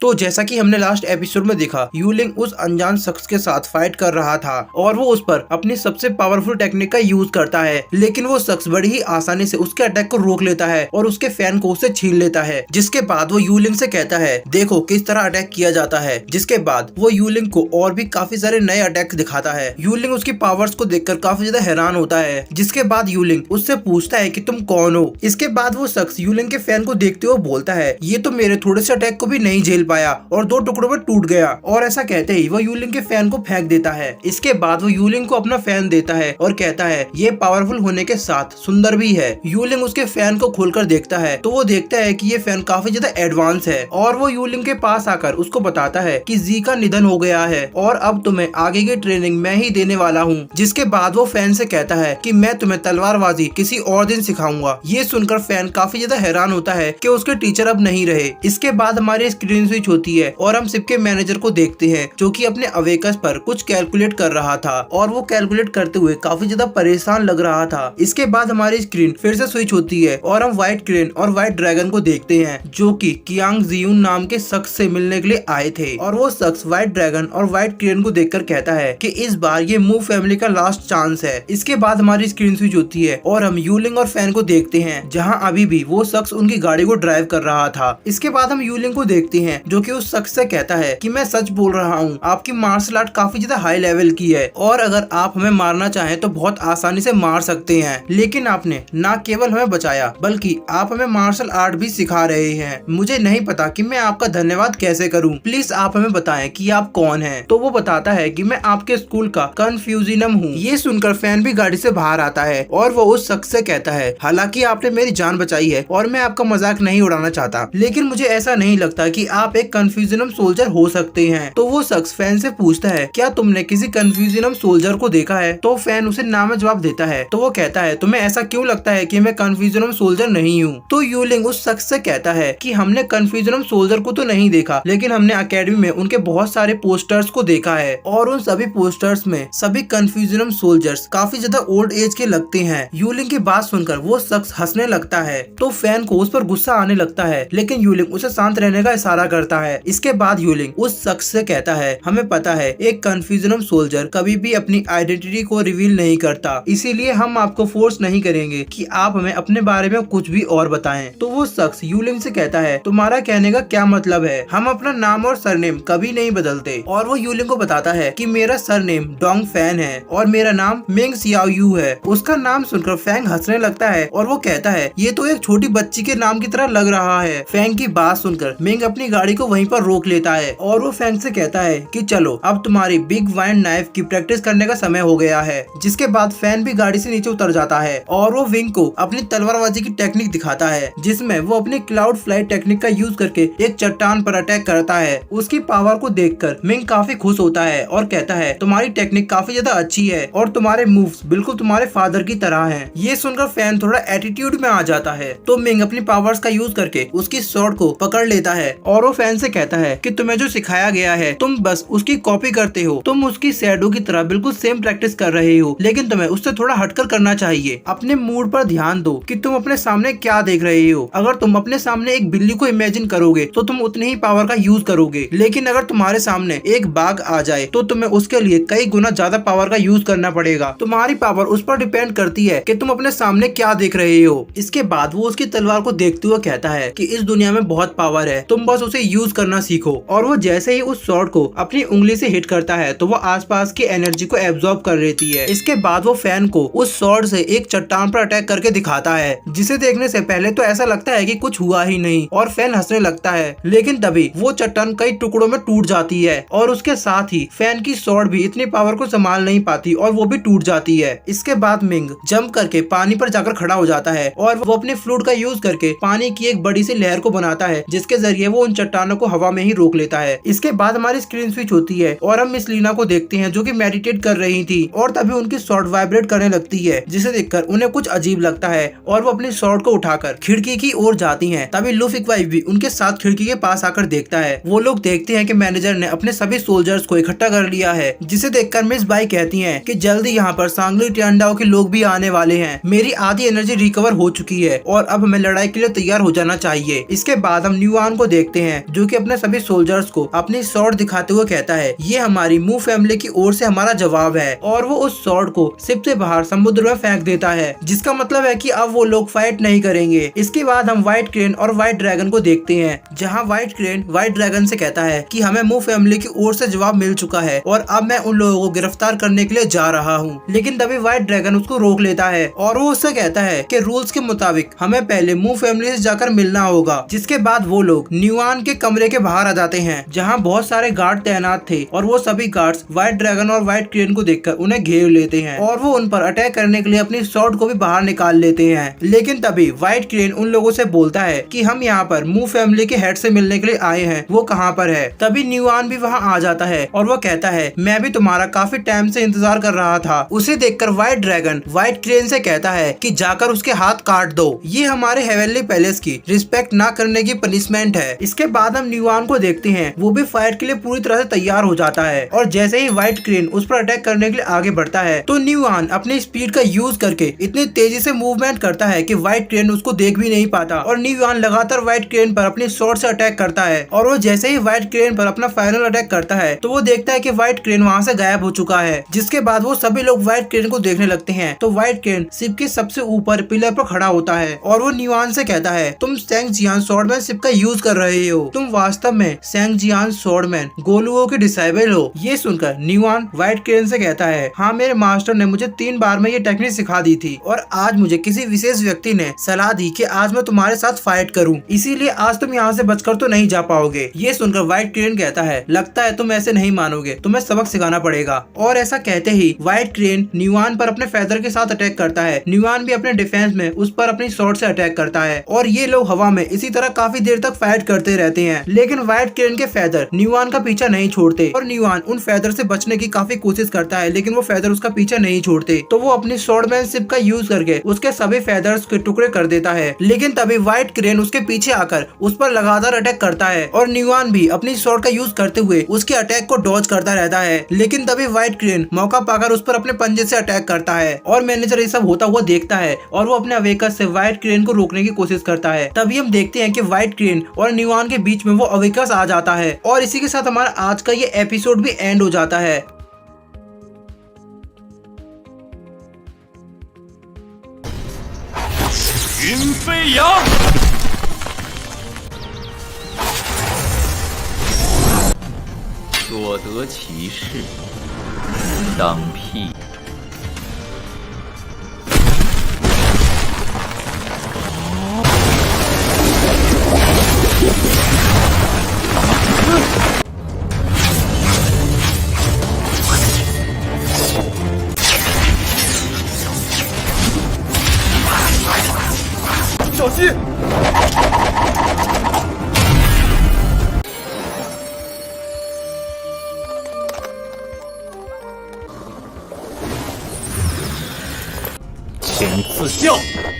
तो जैसा कि हमने लास्ट एपिसोड में देखा, यूलिंग उस अनजान शख्स के साथ फाइट कर रहा था और वो उस पर अपनी सबसे पावरफुल टेक्निक का यूज करता है, लेकिन वो शख्स बड़ी ही आसानी से उसके अटैक को रोक लेता है और उसके फैन को उससे छीन लेता है। जिसके बाद वो यूलिंग से कहता है, देखो किस तरह अटैक किया जाता है। जिसके बाद वो यूलिंग को और भी काफी सारे नए अटैक दिखाता है। यूलिंग उसकी पावर्स को देखकर काफी ज्यादा हैरान होता है। जिसके बाद यूलिंग उससे पूछता है कि तुम कौन हो। इसके बाद वो शख्स यूलिंग के फैन को देखते हुए बोलता है, ये तो मेरे थोड़े से अटैक को भी नहीं झेल पाया और 2 टुकड़ों में टूट गया। और ऐसा कहते ही वो यूलिंग के फैन को फेंक देता है। इसके बाद वो यूलिंग को अपना फैन देता है और कहता है, ये पावरफुल होने के साथ सुंदर भी है। यूलिंग उसके फैन को खोलकर देखता है तो वो देखता है कि ये फैन काफी ज्यादा एडवांस है और वो यूलिंग के पास आकर उसको बताता है कि जी का निधन हो गया है और अब तुम्हें आगे की ट्रेनिंग मैं ही देने वाला हूँ। जिसके बाद वो फैन से कहता है कि मैं तुम्हें तलवारबाजी किसी और दिन सिखाऊंगा। ये सुनकर फैन काफी ज्यादा हैरान होता है कि उसके टीचर अब नहीं रहे। इसके बाद हमारी स्क्रीन स्विच होती है और हम शिप के मैनेजर को देखते हैं जो कि अपने अवेकस पर कुछ कैलकुलेट कर रहा था और वो कैलकुलेट करते हुए काफी ज्यादा परेशान लग रहा था। इसके बाद हमारी स्क्रीन फिर से स्विच होती है और हम व्हाइट क्रेन और व्हाइट ड्रैगन को देखते हैं जो कि कियांग जियून नाम के शख्स से मिलने के लिए आए थे। और वो शख्स व्हाइट ड्रैगन और व्हाइट क्रेन को देखकर कहता है कि इस बार ये मूव फैमिली का लास्ट चांस है। इसके बाद हमारी स्क्रीन स्विच होती है और हम यूलिंग और फैन को देखते हैं जहाँ अभी भी वो शख्स उनकी गाड़ी को ड्राइव कर रहा था। इसके बाद हम यूलिंग को देखते हैं जो कि उस शख्स से कहता है कि मैं सच बोल रहा हूँ, आपकी मार्शल आर्ट काफी ज्यादा हाई लेवल की है और अगर आप हमें मारना चाहें तो बहुत आसानी से मार सकते हैं, लेकिन आपने न केवल हमें बचाया बल्कि आप हमें मार्शल आर्ट भी सिखा रहे हैं। मुझे नहीं पता कि मैं आपका धन्यवाद कैसे करूं। प्लीज आप हमें बताएं कि आप कौन हैं। तो वो बताता है कि मैं आपके स्कूल का कन्फ्यूजिनम हूँ। ये सुनकर फैन भी गाड़ी से बाहर आता है और वो उस शख्स से कहता है, हालांकि आपने मेरी जान बचाई है और मैं आपका मजाक नहीं उड़ाना चाहता, लेकिन मुझे ऐसा नहीं लगता कि आप एक कन्फ्यूजिनम सोल्जर हो सकते हैं। तो वो शख्स फैन से पूछता है, क्या तुमने किसी कन्फ्यूजिनम सोल्जर को देखा है? तो फैन उसे ना में जवाब देता है। तो वो कहता है, तुम्हें ऐसा क्यों लगता है कि मैं कन्फ्यूजिनम सोल्जर नहीं हूँ? तो यूलिंग उस शख्स से कहता है कि हमने कन्फ्यूजिनम सोल्जर को तो नहीं देखा, लेकिन हमने अकेडमी में उनके बहुत सारे पोस्टर्स को देखा है और उन सभी पोस्टर्स में सभी कन्फ्यूजिनम सोल्जर्स काफी ज्यादा ओल्ड एज के लगते हैं। यूलिंग की बात सुनकर वो शख्स हंसने लगता है तो फैन को उस पर गुस्सा आने लगता है, लेकिन यूलिंग उसे शांत रहने का इशारा करता है। इसके बाद यूलिंग उस शख्स से कहता है, हमें पता है एक कन्फ्यूजिनम सोल्जर कभी भी अपनी आइडेंटिटी को रिवील नहीं करता, इसीलिए हम आपको फोर्स नहीं करेंगे कि आप हमें अपने बारे में कुछ भी और बताएं। तो वो शख्स यूलिंग से कहता है, तुम्हारा कहने का क्या मतलब है? हम अपना नाम और सरनेम कभी नहीं बदलते। और वो यूलिंग को बताता है कि मेरा सरनेम डोंग फैन है और मेरा नाम मेंग सियाओ यू है। उसका नाम सुनकर फैंग हंसने लगता है और वो कहता है, ये तो एक छोटी बच्ची के नाम की तरह लग रहा है। फैंग की बात सुनकर मेंग अपनी गाड़ी को वहीं पर रोक लेता है और वो फैंग से कहता है कि चलो अब तुम्हारी बिग वाइंड नाइफ की प्रैक्टिस करने का समय हो गया है। जिसके बाद फैन भी गाड़ी से नीचे उतर जाता है और वो विंग को अपनी तलवारबाजी की टेक्निक दिखाता है, जिसमें वो अपनी क्लाउड फ्लाइट टेक्निक का यूज करके एक चट्टान पर अटैक करता है। उसकी पावर को देखकर मिंग काफी खुश होता है और कहता है, तुम्हारी टेक्निक काफी ज्यादा अच्छी है और तुम्हारे मूव्स बिल्कुल तुम्हारे फादर की तरह हैं। ये सुनकर फैन थोड़ा एटीट्यूड में आ जाता है तो मिंग अपनी पावर्स का यूज करके उसकी स्वॉर्ड को पकड़ लेता है और वो फैन से कहता है कि तुम्हें जो सिखाया गया है तुम बस उसकी कॉपी करते हो। तुम उसकी शैडो की तरह बिल्कुल सेम प्रैक्टिस कर रहे हो, लेकिन तुम्हें उससे थोड़ा हटकर करना चाहिए। अपने मूड पर ध्यान दो कि तुम अपने सामने क्या देख रहे हो। अगर तुम अपने सामने एक बिल्ली को इमेजिन करोगे तो तुम उतनी ही पावर का यूज करोगे, लेकिन अगर तुम्हारे सामने एक बाघ आ जाए तो तुम्हें उसके लिए कई गुना ज्यादा पावर का यूज करना पड़ेगा। तुम्हारी पावर उस पर डिपेंड करती है कि तुम अपने सामने क्या देख रहे हो। इसके बाद वो उसकी तलवार को देखते हुए कहता है कि इस दुनिया में बहुत पावर है, तुम बस उसे यूज करना सीखो। और वो जैसे ही उस स्वॉर्ड को अपनी उंगली से हिट करता है तो वो आसपास की एनर्जी को एब्जॉर्ब कर लेती है। इसके बाद वो फैन को उस स्वॉर्ड से एक चट्टान पर अटैक करके दिखाता है, जिसे देखने से पहले तो ऐसा लगता है कि कुछ हुआ ही नहीं और फैन हंसने लगता है, लेकिन तभी वो चट्टान कई टुकड़ों में टूट जाती है और उसके साथ ही फैन की स्वॉर्ड भी इतनी पावर को संभाल नहीं पाती और वो भी टूट जाती है। इसके बाद मिंग जंप करके पानी पर जाकर खड़ा हो जाता है और वो अपने फ्लूट का यूज करके पानी की एक बड़ी सी लहर को बनाता है, जिसके जरिए वो उन चट्टानों को हवा में ही रोक लेता है। इसके बाद हमारी स्क्रीन स्विच होती है और हम मिस लीना को देखते हैं जो कि मेडिटेट कर रही थी और तभी उनकी स्वॉर्ड वाइब्रेट करने लगती है, जिसे देखकर उन्हें कुछ अजीब लगता है और वो अपनी स्वॉर्ड को उठाकर खिड़की की ओर जाती हैं। तभी लुफी वाइफ भी उनके साथ खिड़की के पास आकर देखता है। वो लोग देखते हैं कि मैनेजर ने अपने सभी सोल्जर्स को इकट्ठा कर लिया है, जिसे देखकर मिस बाई कहती हैं कि जल्दी यहाँ पर सांगली टियांडाओ के लोग भी आने वाले हैं। मेरी आधी एनर्जी रिकवर हो चुकी है और अब हमें लड़ाई के लिए तैयार हो जाना चाहिए। इसके बाद हम न्यूआन को देखते हैं जो कि अपने सभी सोल्जर्स को अपनी स्वॉर्ड दिखाते हुए कहता है ये हमारी मू फैमिली की ओर से हमारा जवाब है। और वो उस स्वॉर्ड को शिप से बाहर समुद्र में फेंक देता है, जिसका मतलब है कि अब वो लोग फाइट नहीं करेंगे। इसके बाद हम व्हाइट क्रेन और व्हाइट ड्रैगन को देखते हैं, जहाँ व्हाइट क्रेन व्हाइट ड्रैगन से कहता है कि हमें मू फैमिली की ओर से जवाब मिल चुका है और अब मैं उन लोगों को गिरफ्तार करने के लिए जा रहा हूँ। लेकिन तभी व्हाइट ड्रैगन उसको रोक लेता है और वो उससे कहता है कि रूल्स के मुताबिक हमें पहले मू फैमिली से जाकर मिलना होगा। जिसके बाद वो लोग न्यूआन के कमरे के बाहर आ जाते हैं, जहाँ बहुत सारे गार्ड तैनात थे और वो सभी गार्ड्स व्हाइट ड्रैगन और व्हाइट क्रेन को देखकर उन्हें घेर लेते हैं और वो उन पर अटैक करने के लिए अपनी स्वॉर्ड को भी बाहर निकाल लेते हैं। लेकिन तभी व्हाइट क्रेन उन लोगों से बोलता है कि हम यहाँ पर मू फैमिली के हेड से मिलने के लिए आए हैं, वो कहाँ पर है। तभी न्यूआन भी वहाँ आ जाता है और वो कहता है मैं भी तुम्हारा काफी टाइम से इंतजार कर रहा था। उसे देखकर व्हाइट ड्रैगन व्हाइट क्रेन से कहता है कि जाकर उसके हाथ काट दो, ये हमारे हेवनली पैलेस की रिस्पेक्ट ना करने की पनिशमेंट है। इसके बाद हम न्यूआन को देखते हैं, वो भी फाइट के लिए पूरी तरह से तैयार हो जाता है और जैसे ही व्हाइट क्रेन उस पर अटैक करने के लिए आगे बढ़ता है तो न्यूआन अपनी स्पीड का यूज करके इतनी तेजी से मूवमेंट करता है कि व्हाइट क्रेन उसको देख भी नहीं पाता और न्यूआन लगातार व्हाइट क्रेन पर अपनी स्वॉर्ड से अटैक करता है। और वो जैसे ही व्हाइट क्रेन पर अपना फाइनल अटैक करता है तो वो देखता है कि व्हाइट क्रेन वहाँ से गायब हो चुका है। जिसके बाद वो सभी लोग व्हाइट क्रेन को देखने लगते हैं तो व्हाइट क्रेन शिप के सबसे ऊपर पिलर पर खड़ा होता है और वो न्यूआन से कहता है तुम सेंग जियान स्वॉर्डमैन शिप का यूज कर रहे हो, तुम वास्तव में सेंग जियान स्वॉर्डमैन गोलुओ के डिसाइबल हो। ये सुनकर न्यूआन व्हाइट क्रेन से कहता है हाँ, मेरे मास्टर ने मुझे 3 बार में ये टेक्निक सिखा दी थी और आज मुझे किसी विशेष व्यक्ति ने सलाह दी कि आज मैं तुम्हारे साथ फाइट करूं, इसीलिए आज तुम यहाँ से बचकर तो नहीं जा पाओगे। ये सुनकर व्हाइट क्रेन कहता है लगता है तुम ऐसे नहीं मानोगे, तुम्हें सबक सिखाना पड़ेगा। और ऐसा कहते ही व्हाइट क्रेन न्यूआन पर अपने फेदर के साथ अटैक करता है। न्यूआन भी अपने डिफेंस में उस पर अपनी स्वॉर्ड से अटैक करता है और ये लोग हवा में इसी तरह काफी देर तक फाइट करते रहते हैं। लेकिन व्हाइट क्रेन के फेदर न्यूआन का पीछा नहीं छोड़ते और न्यूआन उन फेदर से बचने की काफी कोशिश करता है, लेकिन वो फेदर उसका पीछा नहीं छोड़ते। तो वो अपनी स्वॉर्डमैनशिप का यूज करके उसके सभी फेदर्स के टुकड़े कर देता है। लेकिन तभी व्हाइट क्रेन उसके पीछे आकर उस पर लगातार अटैक करता है और न्यूआन भी अपनी स्वॉर्ड का यूज करते हुए उसके अटैक को डॉज करता रहता है। लेकिन तभी व्हाइट क्रेन मौका पाकर उस पर अपने पंजे से अटैक करता है और मैनेजर ये सब होता हुआ देखता है और वो अपने अवेकस से व्हाइट क्रेन को रोकने की कोशिश करता है। तभी हम देखते हैं कि व्हाइट क्रेन और न्यूआन के बीच में वो अवेकस आ जाता है और इसी के साथ हमारा आज का ये एपिसोड भी एंड हो जाता है। 云飞扬，所得其事，当辟。小心！请赐教。